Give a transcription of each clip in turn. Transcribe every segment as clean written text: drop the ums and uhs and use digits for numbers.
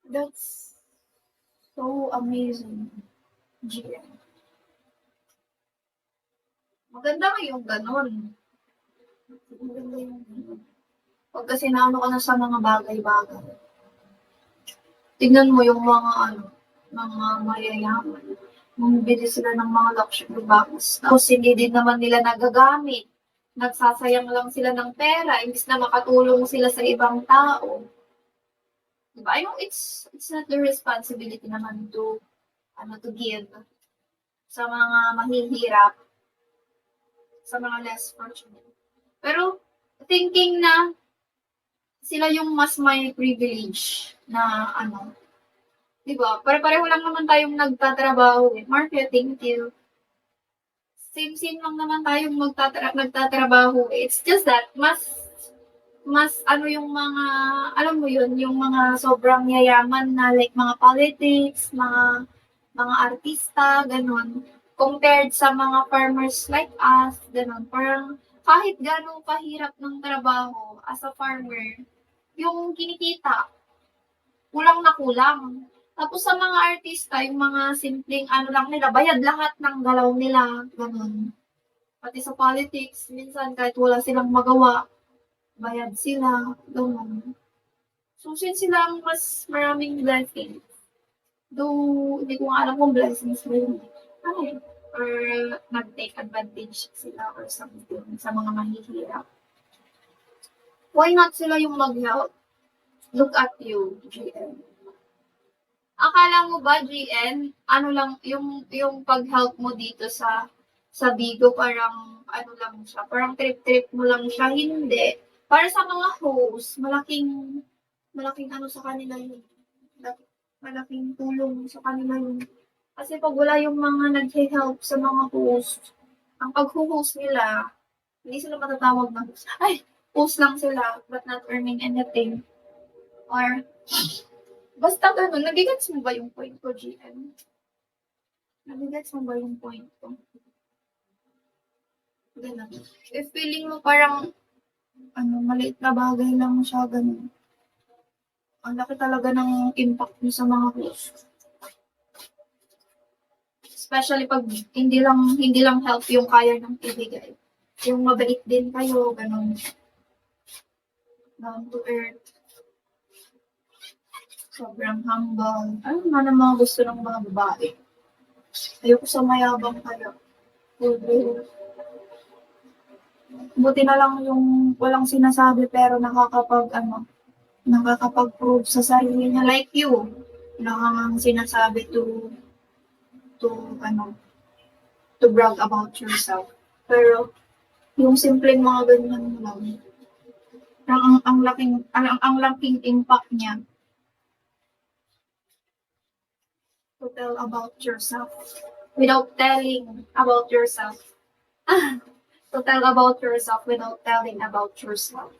That's so amazing, GM. Maganda yung gano'n. Maganda yung gano'n. Pag kasi naano ka na sa mga bagay-bagay. Tignan mo yung mga mga mayayaman. Bumibili sila ng mga luxury bags. Tapos hindi din naman nila nagagamit. Nagsasayang lang sila ng pera imbis na makatulong sila sa ibang tao. Diba? I know it's not their responsibility naman to give sa mga mahihirap, sa mga less fortunate. Pero thinking na sila yung mas may privilege na 'di ba? Pare-pareho lang naman tayong nagtatrabaho eh. Marcia, thank you. Same lang naman tayong nagtatrabaho eh. It's just that mas yung mga, alam mo yun, yung mga sobrang yayaman na like mga politics, mga artista, ganun. Compared sa mga farmers like us, ganun. Parang kahit gano'ng kahirap ng trabaho as a farmer, yung kinikita, kulang na kulang. Tapos sa mga artista, yung mga simpleng lang nila, bayad lahat ng galaw nila, ganun. Pati sa politics, minsan kahit wala silang magawa, bayad sila, ganun. So, since sila ang mas maraming blessings, though hindi ko alam kung blessings ba yun, or nag-take advantage sila or something sa mga mahihirap. Why not sila yung mag-help? Look at you, GN. Akala mo ba, GN, lang, yung pag-help mo dito sa Bigo, parang lang siya, parang trip-trip mo lang siya, hindi. Para sa mga host, malaking sa kanila yun. Malaking tulong sa kanila yun. Kasi pag wala yung mga nag-help sa mga host, ang pag-host nila, hindi sila matatawag na host. Ay, host lang sila, but not earning anything. Or, basta ganun, nagigets mo ba yung point ko, GM? Nagigets mo ba yung point ko? Ganun. If feeling mo parang, maliit na bagay lang siya, ganun. Ang laki talaga ng impact niyo sa mga host. Especially pag hindi lang help yung kaya ng ibigay. Yung mabait din kayo, ganun. Down to earth. Sobrang humble. Ano nga ng mga gusto ng mga babae? Ayoko sa mayabang kayo. Buti na lang yung walang sinasabi pero nakakapag-prove sa sarili niya like you. Wala kang sinasabi to brag about yourself. Pero yung simpleng mga ganyan lang, ang laking impact niya to tell about yourself without telling about yourself. To tell about yourself without telling about yourself.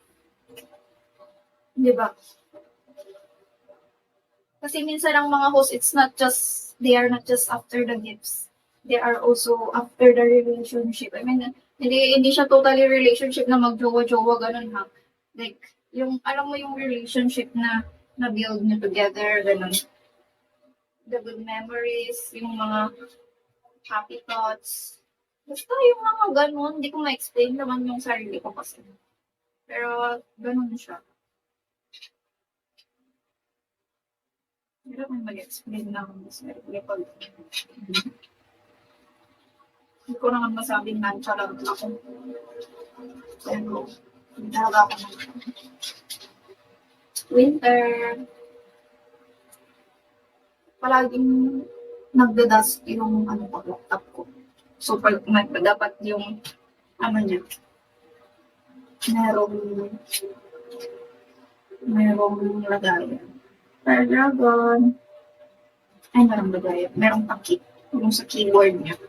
Diba? Kasi minsan ang mga host, they are not just after the gifts. They are also after the relationship. I mean, hindi siya totally relationship na mag-jowa-jowa, ganun ha. Like, alam mo yung relationship na build nyo together, ganun. The good memories, yung mga happy thoughts. Basta yung mga ganun, hindi ko ma-explain naman yung sarili ko kasi. Pero, ganun siya. Hindi ko mag-explain na akong sarili pag hindi ko naman masabing nonchalant ako. Pero, hindi talaga ako winter. Palaging nagda-dust yung laptop ko. So, pag dapat yung niya, merong lagayan. Fire dragon. Ay, merong lagayan. Merong takip. Yung sa keyboard niya.